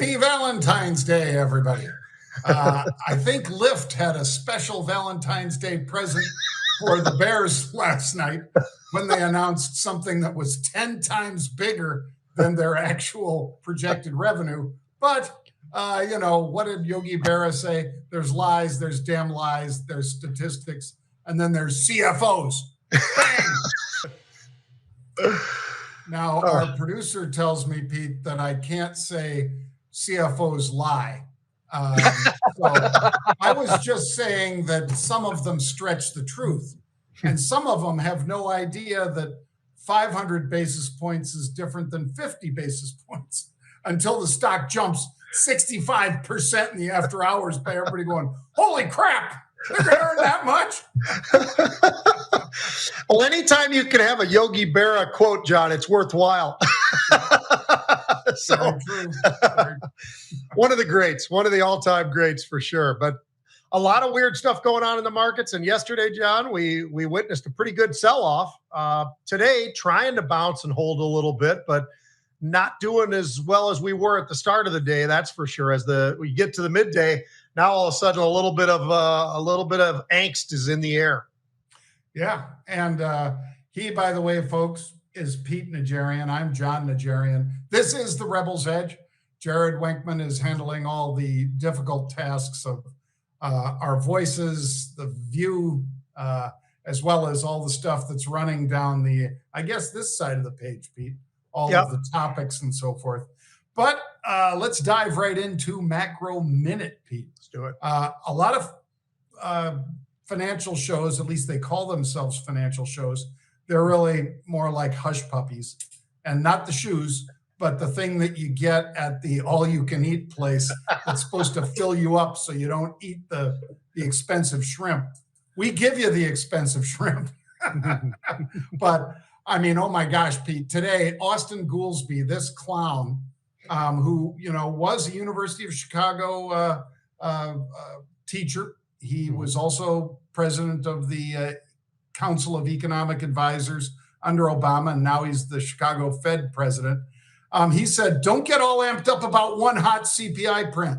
Happy Valentine's Day, everybody. I think Lyft had a special Valentine's Day present for the Bears last night when they announced something that was 10 times bigger than their actual projected revenue. But, what did Yogi Berra say? There's lies, there's damn lies, there's statistics, and then there's CFOs. Bang! Now, our producer tells me, Pete, that I can't say CFOs lie. So I was just saying that some of them stretch the truth, and some of them have no idea that 500 basis points is different than 50 basis points until the stock jumps 65% in the after hours by everybody going, holy crap, they're going to earn that much? Well, anytime you can have a Yogi Berra quote, John, it's worthwhile. So, one of the greats, one of the all-time greats for sure. But a lot of weird stuff going on in the markets. And yesterday, John, we witnessed a pretty good sell-off. Today, trying to bounce and hold a little bit, but not doing as well as we were at the start of the day. That's for sure. As we get to the midday, now all of a sudden a little bit of angst is in the air. Yeah, and he, by the way, folks, is Pete Najarian. I'm Jon Najarian. This is the Rebel's Edge. Jared Wenkman is handling all the difficult tasks of our voices, the view, as well as all the stuff that's running down this side of the page, Pete, all of the topics and so forth. But let's dive right into Macro Minute, Pete. Let's do it. A lot of financial shows, at least they call themselves financial shows, they're really more like hush puppies, and not the shoes, but the thing that you get at the all-you-can-eat place that's supposed to fill you up so you don't eat the expensive shrimp. We give you the expensive shrimp. But, I mean, oh my gosh, Pete, today, Austin Goolsbee, this clown, who, was a University of Chicago teacher. He was also president of the Council of Economic Advisors under Obama, and now he's the Chicago Fed president. He said, don't get all amped up about one hot CPI print.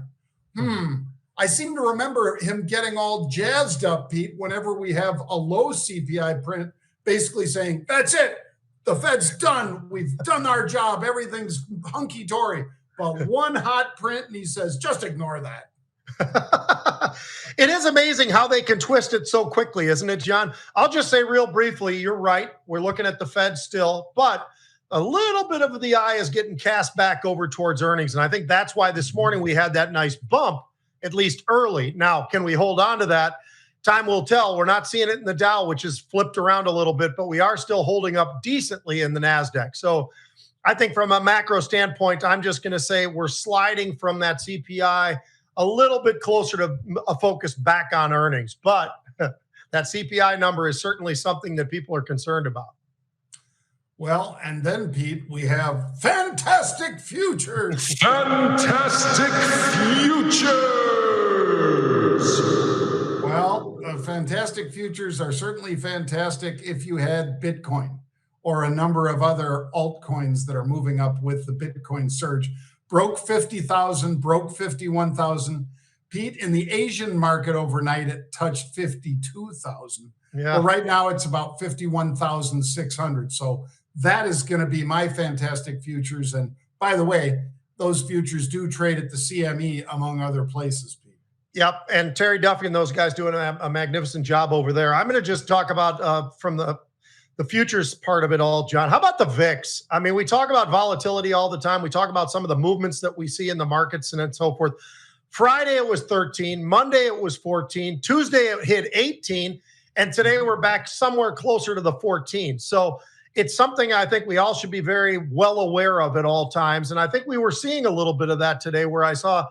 I seem to remember him getting all jazzed up, Pete, whenever we have a low CPI print, basically saying, that's it. The Fed's done. We've done our job. Everything's hunky-dory. But one hot print, and he says, just ignore that. It is amazing how they can twist it so quickly, isn't it, John? I'll just say real briefly, you're right. We're looking at the Fed still, but a little bit of the eye is getting cast back over towards earnings. And I think that's why this morning we had that nice bump, at least early. Now, can we hold on to that? Time will tell. We're not seeing it in the Dow, which has flipped around a little bit, but we are still holding up decently in the NASDAQ. So I think from a macro standpoint, I'm just going to say we're sliding from that CPI a little bit closer to a focus back on earnings. But that CPI number is certainly something that people are concerned about. Well, and then, Pete, we have fantastic futures. Fantastic futures. Well, fantastic futures are certainly fantastic if you had Bitcoin or a number of other altcoins that are moving up with the Bitcoin surge. Broke 50,000, broke 51,000. Pete, in the Asian market overnight, it touched 52,000. Yeah. Well, right now it's about 51,600. So that is going to be my fantastic futures. And by the way, those futures do trade at the CME, among other places, Pete. Yep. And Terry Duffy and those guys doing a magnificent job over there. I'm going to just talk about from the futures part of it all, John. How about the VIX? I mean, we talk about volatility all the time. We talk about some of the movements that we see in the markets and so forth. Friday, it was 13. Monday, it was 14. Tuesday, it hit 18. And today, we're back somewhere closer to the 14. So it's something I think we all should be very well aware of at all times. And I think we were seeing a little bit of that today, where I saw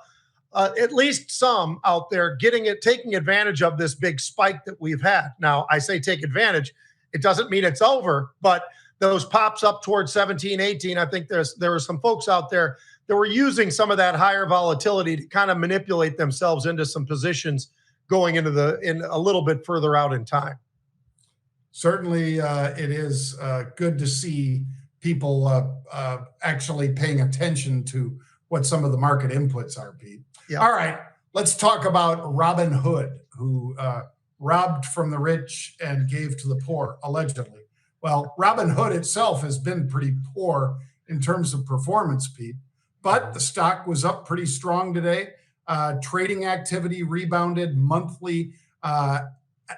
at least some out there taking advantage of this big spike that we've had. Now, I say take advantage. It doesn't mean it's over, but those pops up towards 17, 18, I think there were some folks out there that were using some of that higher volatility to kind of manipulate themselves into some positions going in a little bit further out in time. Certainly, it is good to see people actually paying attention to what some of the market inputs are, Pete. Yep. All right, let's talk about Robinhood, who robbed from the rich and gave to the poor, allegedly. Well, Robinhood itself has been pretty poor in terms of performance, Pete, but the stock was up pretty strong today. Trading activity rebounded. Monthly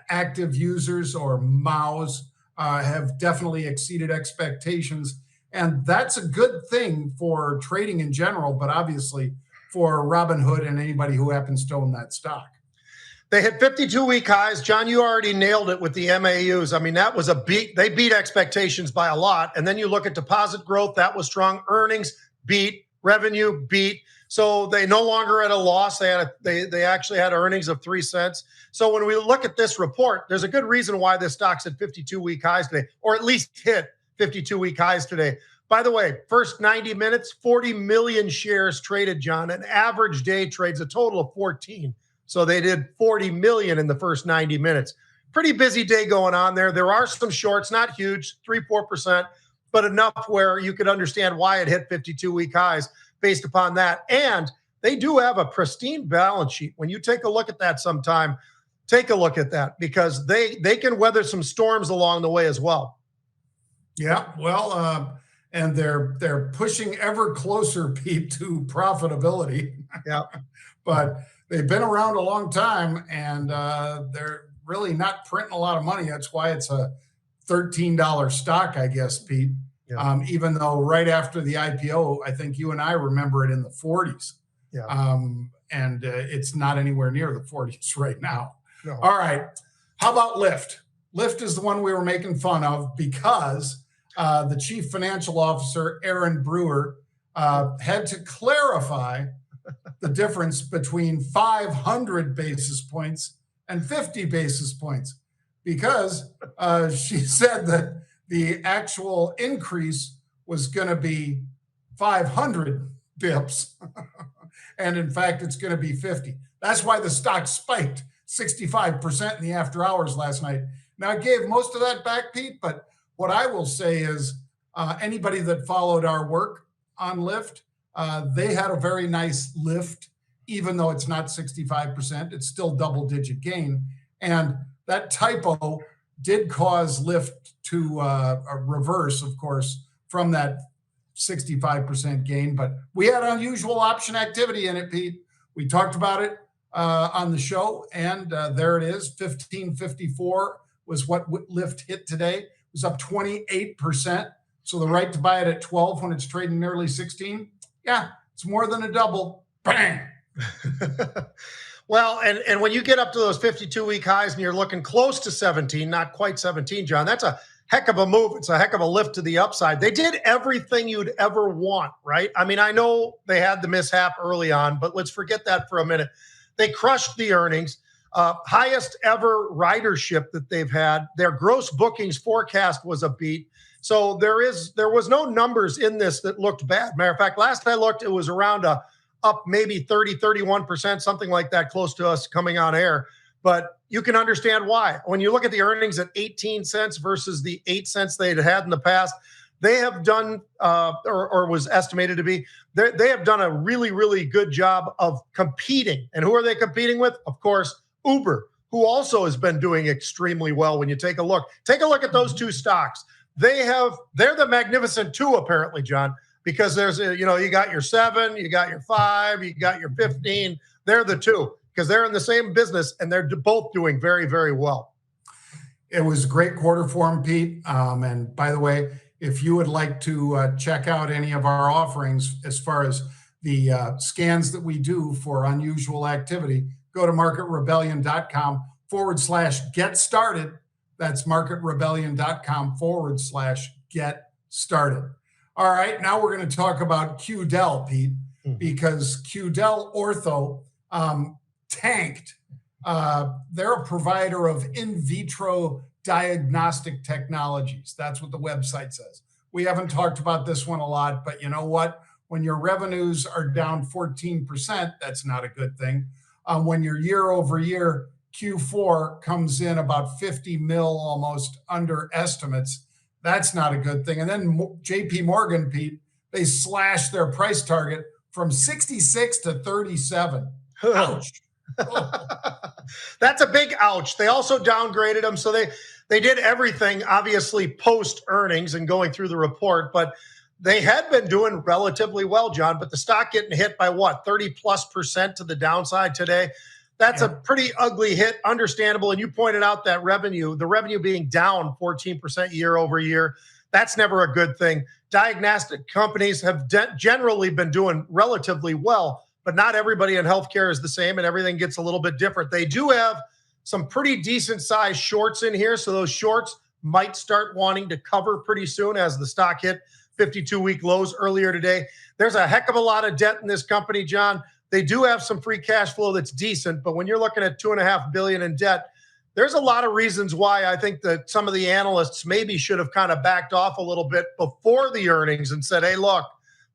active users, or MAUs, have definitely exceeded expectations. And that's a good thing for trading in general, but obviously for Robinhood and anybody who happens to own that stock. They hit 52-week highs. John, you already nailed it with the MAUs. I mean, that was a beat. They beat expectations by a lot. And then you look at deposit growth, that was strong. Earnings beat, revenue beat. So they no longer at a loss. They actually had earnings of 3 cents. So when we look at this report, there's a good reason why this stock's at 52-week highs today, or at least hit 52-week highs today. By the way, first 90 minutes, 40 million shares traded, John. An average day trades a total of 14. So they did 40 million in the first 90 minutes. Pretty busy day going on there. There are some shorts, not huge, 3-4%, but enough where you could understand why it hit 52-week highs based upon that. And they do have a pristine balance sheet. When you take a look at that sometime, take a look at that, because they can weather some storms along the way as well. Yeah, well, and they're pushing ever closer, Pete, to profitability. Yeah. But they've been around a long time, and they're really not printing a lot of money. That's why it's a $13 stock, I guess, Pete. Yeah. Even though right after the IPO, I think you and I remember it in the 40s. Yeah. And it's not anywhere near the 40s right now. No. All right. How about Lyft? Lyft is the one we were making fun of because the chief financial officer, Aaron Brewer, had to clarify the difference between 500 basis points and 50 basis points, because she said that the actual increase was going to be 500 bips. And in fact, it's going to be 50. That's why the stock spiked 65% in the after hours last night. Now, I gave most of that back, Pete, but what I will say is anybody that followed our work on Lyft, they had a very nice lift, even though it's not 65%. It's still double-digit gain. And that typo did cause Lyft to reverse, of course, from that 65% gain. But we had unusual option activity in it, Pete. We talked about it on the show, and there it is. 1554 was what Lyft hit today. It was up 28%. So the right to buy it at 12 when it's trading nearly 16, yeah, it's more than a double. Bang. Well, and when you get up to those 52-week highs and you're looking close to 17, not quite 17, John, that's a heck of a move. It's a heck of a lift to the upside. They did everything you'd ever want, right? I mean, I know they had the mishap early on, but let's forget that for a minute. They crushed the earnings, highest ever ridership that they've had. Their gross bookings forecast was a beat. So there was no numbers in this that looked bad. Matter of fact, last I looked, it was around up maybe 30, 31%, something like that, close to us coming on air. But you can understand why. When you look at the earnings at 18 cents versus the 8 cents they'd had in the past, they have done, or was estimated to be, they have done a really, really good job of competing. And who are they competing with? Of course, Uber, who also has been doing extremely well. When you take a look at those two stocks. They're the magnificent two, apparently, John, because there's you got your 7, you got your 5, you got your 15. They're the two, because they're in the same business and they're both doing very, very well. It was a great quarter for them, Pete. And by the way, if you would like to check out any of our offerings as far as the scans that we do for unusual activity, go to marketrebellion.com/get started. That's marketrebellion.com/get started. All right, now we're going to talk about QDEL, Pete, because QuidelOrtho tanked. They're a provider of in vitro diagnostic technologies. That's what the website says. We haven't talked about this one a lot, but you know what? When your revenues are down 14%, that's not a good thing. When your year over year Q4 comes in about 50 mil almost under estimates, that's not a good thing. And then JP Morgan, Pete, they slashed their price target from 66 to 37. Ouch. Oh. That's a big ouch. They also downgraded them. So they did everything, obviously, post earnings and going through the report, but they had been doing relatively well, John, but the stock getting hit by what, 30+% to the downside today? That's a pretty ugly hit, understandable. And you pointed out that the revenue being down 14% year over year. That's never a good thing. Diagnostic companies have generally been doing relatively well, but not everybody in healthcare is the same, and everything gets a little bit different. They do have some pretty decent sized shorts in here. So those shorts might start wanting to cover pretty soon as the stock hit 52-week lows earlier today. There's a heck of a lot of debt in this company, John. They do have some free cash flow that's decent, but when you're looking at $2.5 billion in debt, there's a lot of reasons why I think that some of the analysts maybe should have kind of backed off a little bit before the earnings and said, hey, look,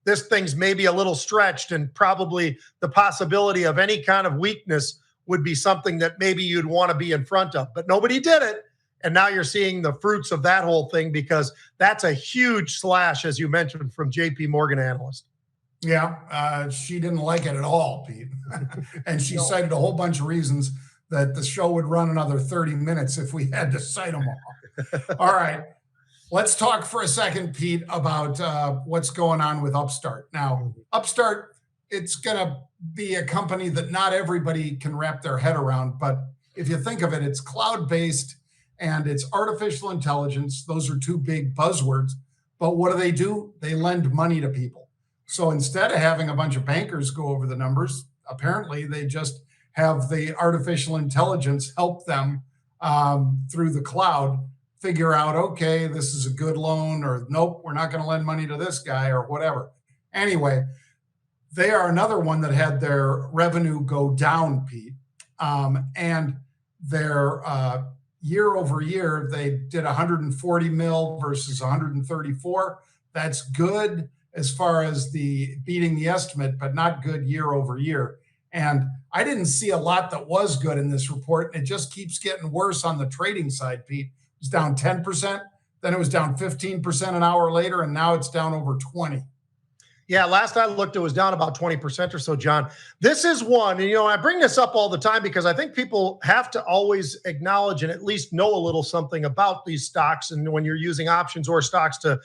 this thing's maybe a little stretched, and probably the possibility of any kind of weakness would be something that maybe you'd want to be in front of. But nobody did it. And now you're seeing the fruits of that whole thing, because that's a huge slash, as you mentioned, from JP Morgan analyst. Yeah, she didn't like it at all, Pete. And she cited a whole bunch of reasons that the show would run another 30 minutes if we had to cite them all. All right. Let's talk for a second, Pete, about what's going on with Upstart. Now, Upstart, it's going to be a company that not everybody can wrap their head around. But if you think of it, it's cloud-based and it's artificial intelligence. Those are two big buzzwords. But what do? They lend money to people. So instead of having a bunch of bankers go over the numbers, apparently they just have the artificial intelligence help them through the cloud figure out, okay, this is a good loan, or nope, we're not going to lend money to this guy, or whatever. Anyway, they are another one that had their revenue go down, Pete. And their year over year, they did 140 mil versus 134. That's good as far as the beating the estimate, but not good year over year. And I didn't see a lot that was good in this report. And it just keeps getting worse on the trading side, Pete. It was down 10%, then it was down 15% an hour later, and now it's down over 20. Yeah, last I looked, it was down about 20% or so, John. This is one, and I bring this up all the time because I think people have to always acknowledge and at least know a little something about these stocks, and when you're using options or stocks to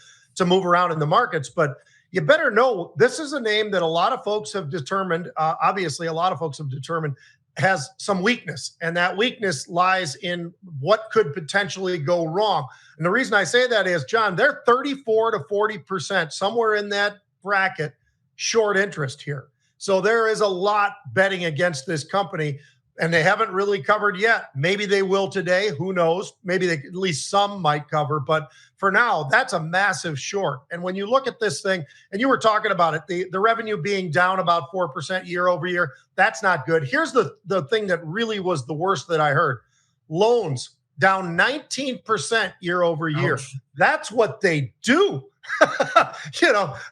move around in the markets. But you better know this is a name that a lot of folks have determined, obviously a lot of folks have determined, has some weakness, and that weakness lies in what could potentially go wrong. And the reason I say that is, John, they're 34 to 40%, somewhere in that bracket, short interest here. So there is a lot betting against this company, and they haven't really covered yet. Maybe they will today. Who knows? Maybe at least some might cover. But for now, that's a massive short. And when you look at this thing, and you were talking about it, the revenue being down about 4% year over year, that's not good. Here's the thing that really was the worst that I heard. Loans down 19% year over year. Ouch. That's what they do.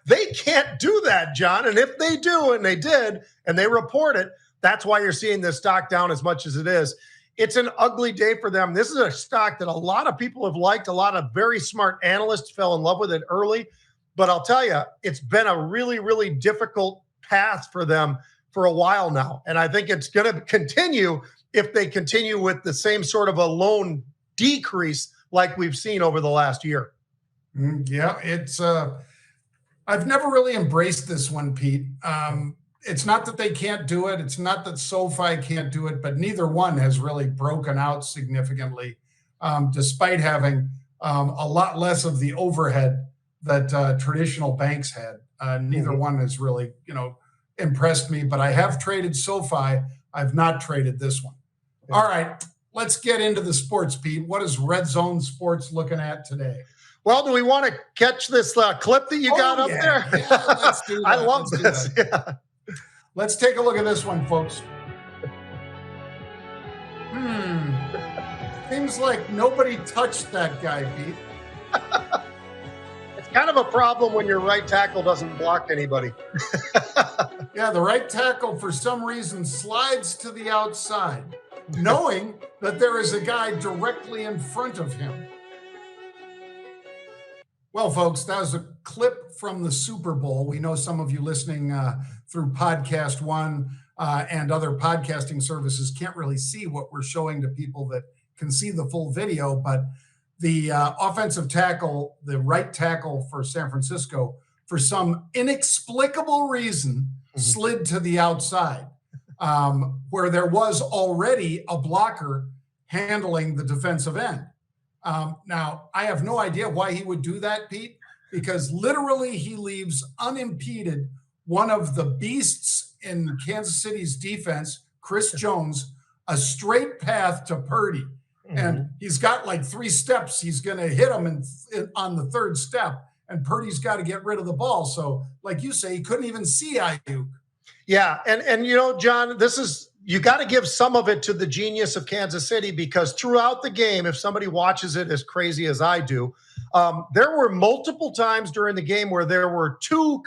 They can't do that, John. And if they do, and they did, and they report it, that's why you're seeing this stock down as much as it is. It's an ugly day for them. This is a stock that a lot of people have liked. A lot of very smart analysts fell in love with it early. But I'll tell you, it's been a really, really difficult path for them for a while now. And I think it's going to continue if they continue with the same sort of a loan decrease like we've seen over the last year. Yeah, it's I've never really embraced this one, Pete. It's not that they can't do it. It's not that SoFi can't do it, but neither one has really broken out significantly, despite having a lot less of the overhead that traditional banks had. Neither one has really, impressed me, but I have traded SoFi. I've not traded this one. Yeah. All right, let's get into the sports, Pete. What is Red Zone Sports looking at today? Well, do we want to catch this clip that you got up there? Yeah, let's do that. I love this. Yeah. Let's take a look at this one, folks. Seems like nobody touched that guy, Pete. It's kind of a problem when your right tackle doesn't block anybody. Yeah, the right tackle, for some reason, slides to the outside, knowing that there is a guy directly in front of him. Well, folks, that was a clip from the Super Bowl. We know some of you listening through Podcast One and other podcasting services can't really see what we're showing to people that can see the full video, but the offensive tackle, the right tackle for San Francisco, for some inexplicable reason, slid to the outside, where there was already a blocker handling the defensive end. Now, I have no idea why he would do that, Pete, because literally he leaves unimpeded one of the beasts in Kansas City's defense, Chris Jones, a straight path to Purdy. And he's got like 3 steps. He's going to hit him on the 3rd step, and Purdy's got to get rid of the ball. So, like you say, he couldn't even see Ayuk. Yeah, and you know, John, you got to give some of it to the genius of Kansas City, because throughout the game, if somebody watches it as crazy as I do, there were multiple times during the game where there were 2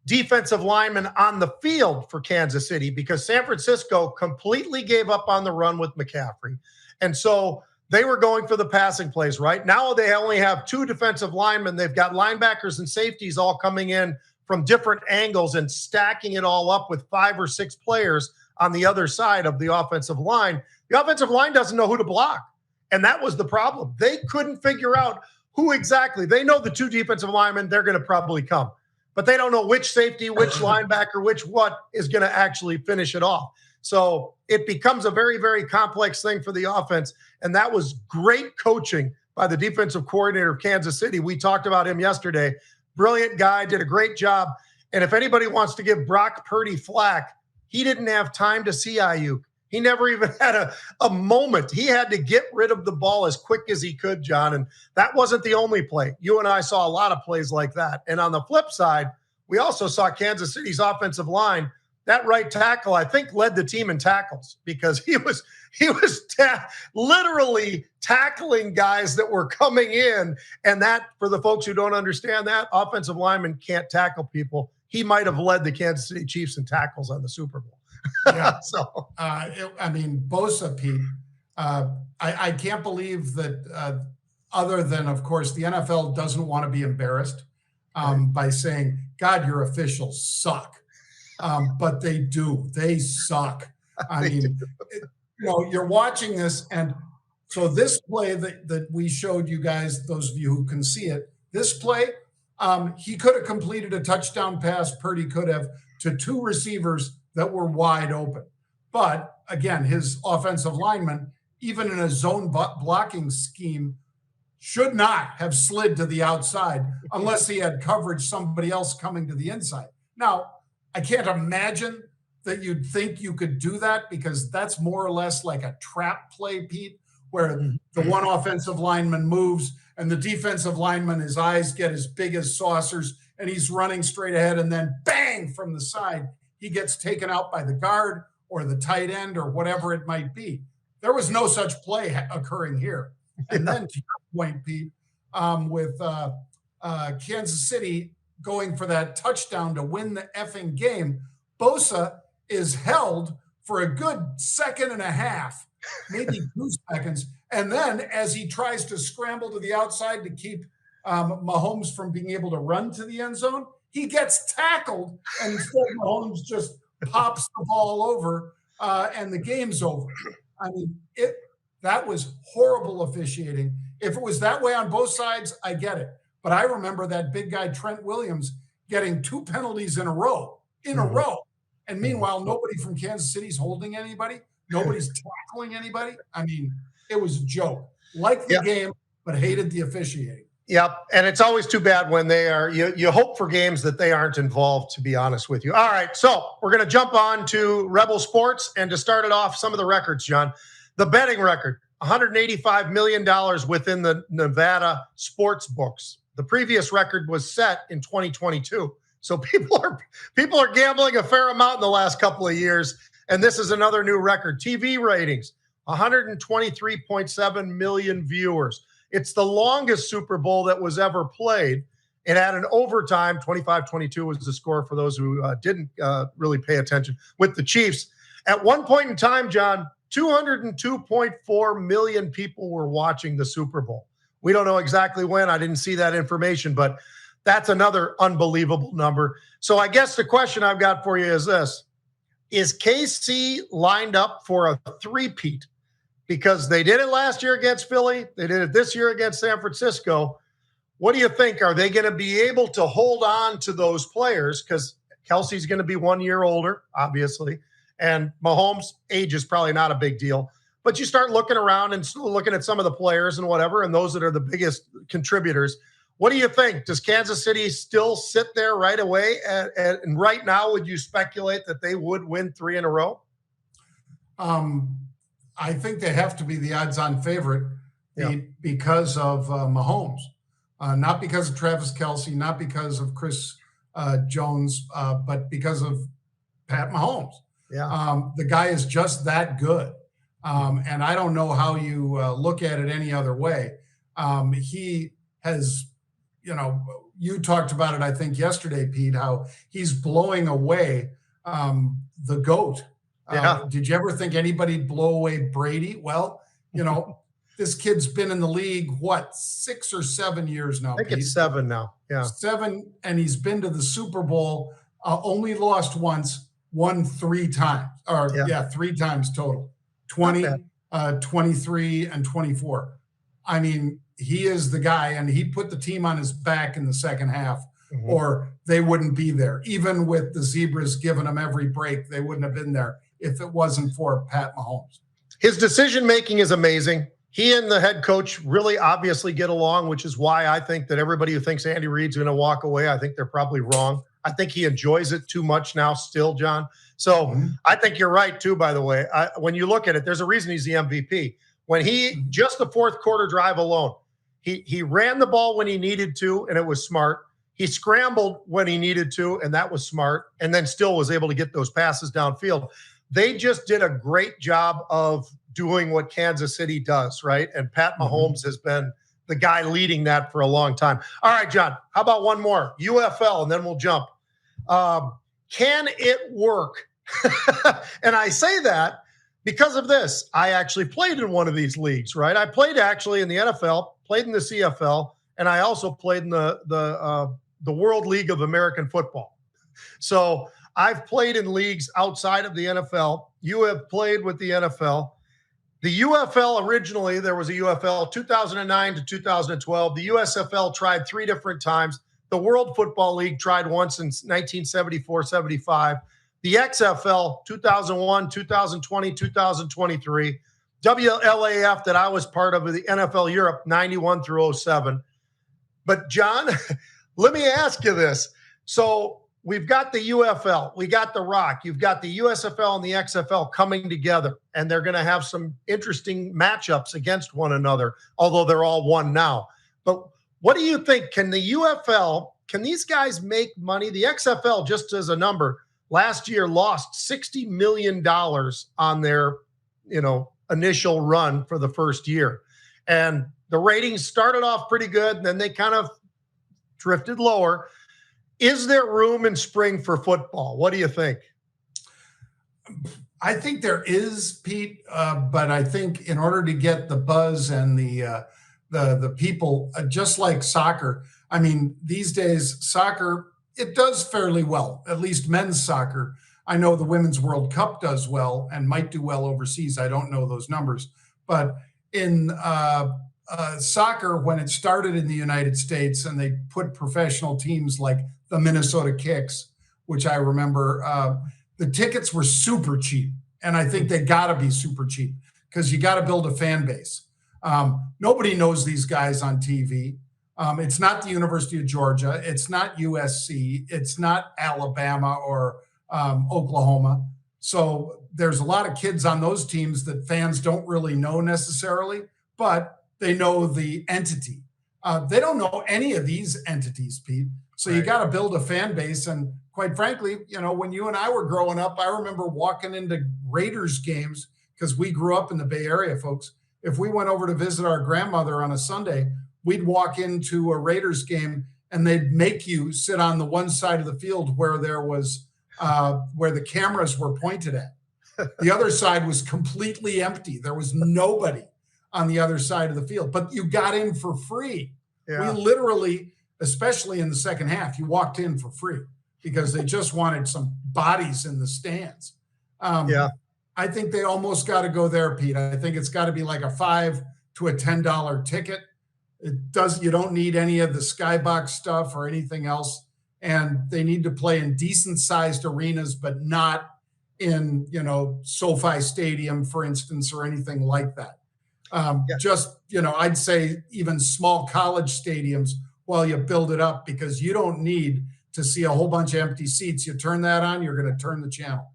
defensive linemen on the field for Kansas City, because San Francisco completely gave up on the run with McCaffrey. And so they were going for the passing plays, right? Now they only have 2 defensive linemen. They've got linebackers and safeties all coming in from different angles and stacking it all up with 5 or 6 players on the other side of the offensive line. The offensive line doesn't know who to block. And that was the problem. They couldn't figure out who exactly. They know the 2 defensive linemen, they're going to probably come. But they don't know which safety, which linebacker, which what is going to actually finish it off. So it becomes a very, very complex thing for the offense. And that was great coaching by the defensive coordinator of Kansas City. We talked about him yesterday. Brilliant guy, did a great job. And if anybody wants to give Brock Purdy flack, he didn't have time to see Ayuk. He never even had a moment. He had to get rid of the ball as quick as he could, John. And that wasn't the only play. You and I saw a lot of plays like that. And on the flip side, we also saw Kansas City's offensive line. That right tackle, I think, led the team in tackles, because he was literally tackling guys that were coming in. And that, for the folks who don't understand that, offensive linemen can't tackle people. He might have led the Kansas City Chiefs in tackles on the Super Bowl. Yeah. So, Bosa, Pete, I can't believe that other than, of course, the NFL doesn't want to be embarrassed by saying, God, your officials suck. But they do. They suck. You're watching this. And so this play that we showed you guys, those of you who can see it, this play, he could have completed a touchdown pass. Purdy could have, to 2 receivers that were wide open. But again, his offensive lineman, even in a zone blocking scheme, should not have slid to the outside unless he had coverage, somebody else coming to the inside. Now, I can't imagine that you'd think you could do that, because that's more or less like a trap play, Pete, where the one offensive lineman moves and the defensive lineman, his eyes get as big as saucers and he's running straight ahead, and then bang, from the side, he gets taken out by the guard or the tight end or whatever it might be. There was no such play occurring here. And then to your point, Pete, with Kansas City going for that touchdown to win the effing game, Bosa is held for a good 1.5 seconds, maybe 2 seconds. And then as he tries to scramble to the outside to keep Mahomes from being able to run to the end zone, he gets tackled, and instead Mahomes just pops the ball over, and the game's over. That was horrible officiating. If it was that way on both sides, I get it. But I remember that big guy, Trent Williams, getting 2 penalties in a row. And meanwhile, nobody from Kansas City's holding anybody. Nobody's tackling anybody. It was a joke. Liked the game, but hated the officiating. Yep. And it's always too bad when they are, you hope for games that they aren't involved, to be honest with you. All right. So we're going to jump on to Rebel Sports, and to start it off, some of the records, John. The betting record, $185 million within the Nevada sports books. The previous record was set in 2022. So people are gambling a fair amount in the last couple of years. And this is another new record. TV ratings, 123.7 million viewers. It's the longest Super Bowl that was ever played. It had an overtime. 25-22 was the score for those who didn't really pay attention, with the Chiefs. At one point in time, John, 202.4 million people were watching the Super Bowl. We don't know exactly when. I didn't see that information, but that's another unbelievable number. So I guess the question I've got for you is this. Is KC lined up for a three-peat? Because they did it last year against Philly. They did it this year against San Francisco. What do you think? Are they going to be able to hold on to those players? Because Kelsey's going to be 1 year older, obviously. And Mahomes' age is probably not a big deal. But you start looking around and looking at some of the players and whatever, and those that are the biggest contributors. What do you think? Does Kansas City still sit there right away? And right now, would you speculate that they would win 3 in a row? I think they have to be the odds-on favorite because of Mahomes, not because of Travis Kelce, not because of Chris Jones, but because of Pat Mahomes. Yeah, the guy is just that good, and I don't know how you look at it any other way. He has, you talked about it, I think, yesterday, Pete, how he's blowing away the GOAT. Did you ever think anybody'd blow away Brady? Well, this kid's been in the league, 6 or 7 years now? I think Pete? it's 7 now. Yeah. 7, and he's been to the Super Bowl, only lost once, won 3 times, 3 times total, 20, 23, and 24. I mean, he is the guy, and he put the team on his back in the second half, or they wouldn't be there. Even with the Zebras giving them every break, they wouldn't have been there if it wasn't for Pat Mahomes. His decision-making is amazing. He and the head coach really obviously get along, which is why I think that everybody who thinks Andy Reid's going to walk away, I think they're probably wrong. I think he enjoys it too much now still, John. So I think you're right, too, by the way. When you look at it, there's a reason he's the MVP. When just the fourth quarter drive alone, he ran the ball when he needed to, and it was smart. He scrambled when he needed to, and that was smart, and then still was able to get those passes downfield. They just did a great job of doing what Kansas City does, right? And Pat Mahomes has been the guy leading that for a long time. All right, John, how about one more? UFL, and then we'll jump. Can it work? And I say that because of this. I actually played in one of these leagues, right? I played actually in the NFL, played in the CFL, and I also played in the World League of American Football. So I've played in leagues outside of the NFL. You have played with the NFL. The UFL originally, there was a UFL 2009 to 2012. The USFL tried 3 different times. The World Football League tried once in 1974-75. The XFL 2001, 2020, 2023. WLAF that I was part of the NFL Europe 91 through 07. But John, let me ask you this. So we've got the UFL, we got the Rock, you've got the USFL and the XFL coming together, and they're going to have some interesting matchups against one another, although they're all one now. But what do you think? Can the UFL, can these guys make money? The XFL, just as a number, last year lost $60 million on their, initial run for the first year. And the ratings started off pretty good, and then they kind of drifted lower. Is there room in spring for football? What do you think? I think there is, Pete, but I think in order to get the buzz and the people, just like soccer, I mean, these days, soccer, it does fairly well, at least men's soccer. I know the Women's World Cup does well and might do well overseas. I don't know those numbers. But in soccer, when it started in the United States and they put professional teams like the Minnesota Kicks, which I remember, the tickets were super cheap. And I think they got to be super cheap because you got to build a fan base. Nobody knows these guys on TV. It's not the University of Georgia. It's not USC. It's not Alabama or Oklahoma. So there's a lot of kids on those teams that fans don't really know necessarily, but they know the entity. They don't know any of these entities, Pete. So you got to build a fan base. And quite frankly, when you and I were growing up, I remember walking into Raiders games because we grew up in the Bay Area, folks. If we went over to visit our grandmother on a Sunday, we'd walk into a Raiders game and they'd make you sit on the one side of the field where there was where the cameras were pointed at. The other side was completely empty. There was nobody. on the other side of the field, but you got in for free. Yeah. We literally, especially in the second half, you walked in for free because they just wanted some bodies in the stands. Yeah. I think they almost got to go there, Pete. I think it's got to be like a $5 to a $10 ticket. You don't need any of the skybox stuff or anything else. And they need to play in decent sized arenas, but not in, SoFi Stadium, for instance, or anything like that. Just, I'd say even small college stadiums while you build it up, because you don't need to see a whole bunch of empty seats. You turn that on, you're going to turn the channel.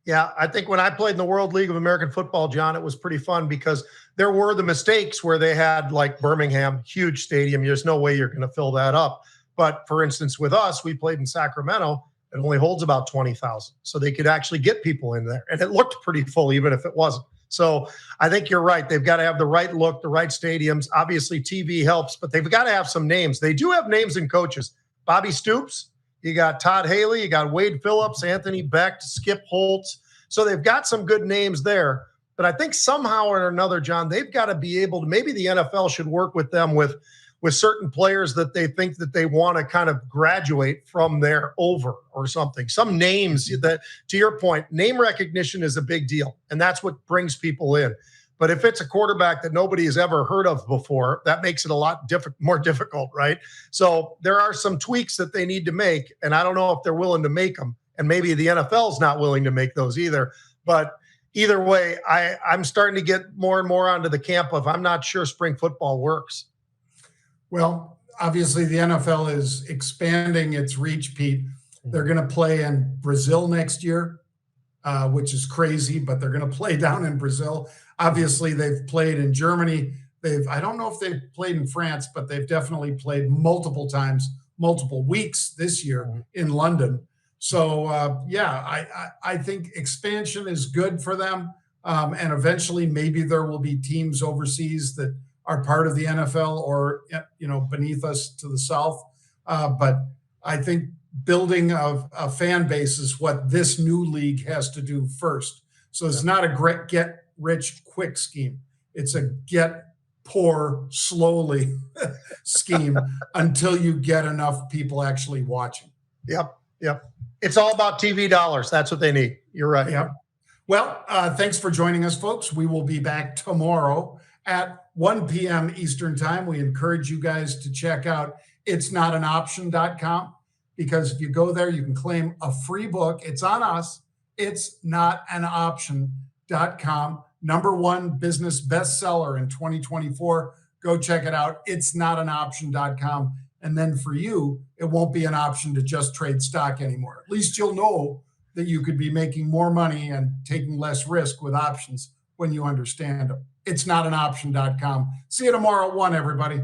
Yeah, I think when I played in the World League of American Football, John, it was pretty fun because there were the mistakes where they had like Birmingham, huge stadium. There's no way you're going to fill that up. But for instance, with us, we played in Sacramento. It only holds about 20,000. So they could actually get people in there. And it looked pretty full, even if it wasn't. So I think you're right. They've got to have the right look, the right stadiums. Obviously, TV helps, but they've got to have some names. They do have names and coaches. Bobby Stoops, you got Todd Haley, you got Wade Phillips, Anthony Beck, Skip Holtz. So they've got some good names there. But I think somehow or another, John, they've got to be able to, maybe the NFL should work with them with certain players that they think that they want to kind of graduate from there over or something. Some names that, to your point, name recognition is a big deal. And that's what brings people in. But if it's a quarterback that nobody has ever heard of before, that makes it a lot more difficult, right? So there are some tweaks that they need to make. And I don't know if they're willing to make them. And maybe the NFL is not willing to make those either. But either way, I'm starting to get more and more onto the camp of I'm not sure spring football works. Well, obviously the NFL is expanding its reach, Pete. They're going to play in Brazil next year, which is crazy, but they're going to play down in Brazil. Obviously, they've played in Germany. I don't know if they've played in France, but they've definitely played multiple times, multiple weeks this year in London. So, I think expansion is good for them. And eventually maybe there will be teams overseas that are part of the NFL or, beneath us to the south. But I think building a fan base is what this new league has to do first. So it's not a great get rich quick scheme. It's a get poor slowly scheme until you get enough people actually watching. Yep. It's all about TV dollars. That's what they need. You're right. Yep. Well, thanks for joining us, folks. We will be back tomorrow at 1 p.m. Eastern time. We encourage you guys to check out itsnotanoption.com, because if you go there, you can claim a free book. It's on us. Itsnotanoption.com. #1 business bestseller in 2024. Go check it out. Itsnotanoption.com. And then for you, it won't be an option to just trade stock anymore. At least you'll know that you could be making more money and taking less risk with options when you understand them. Itsnotanoption.com. See you tomorrow at 1, everybody.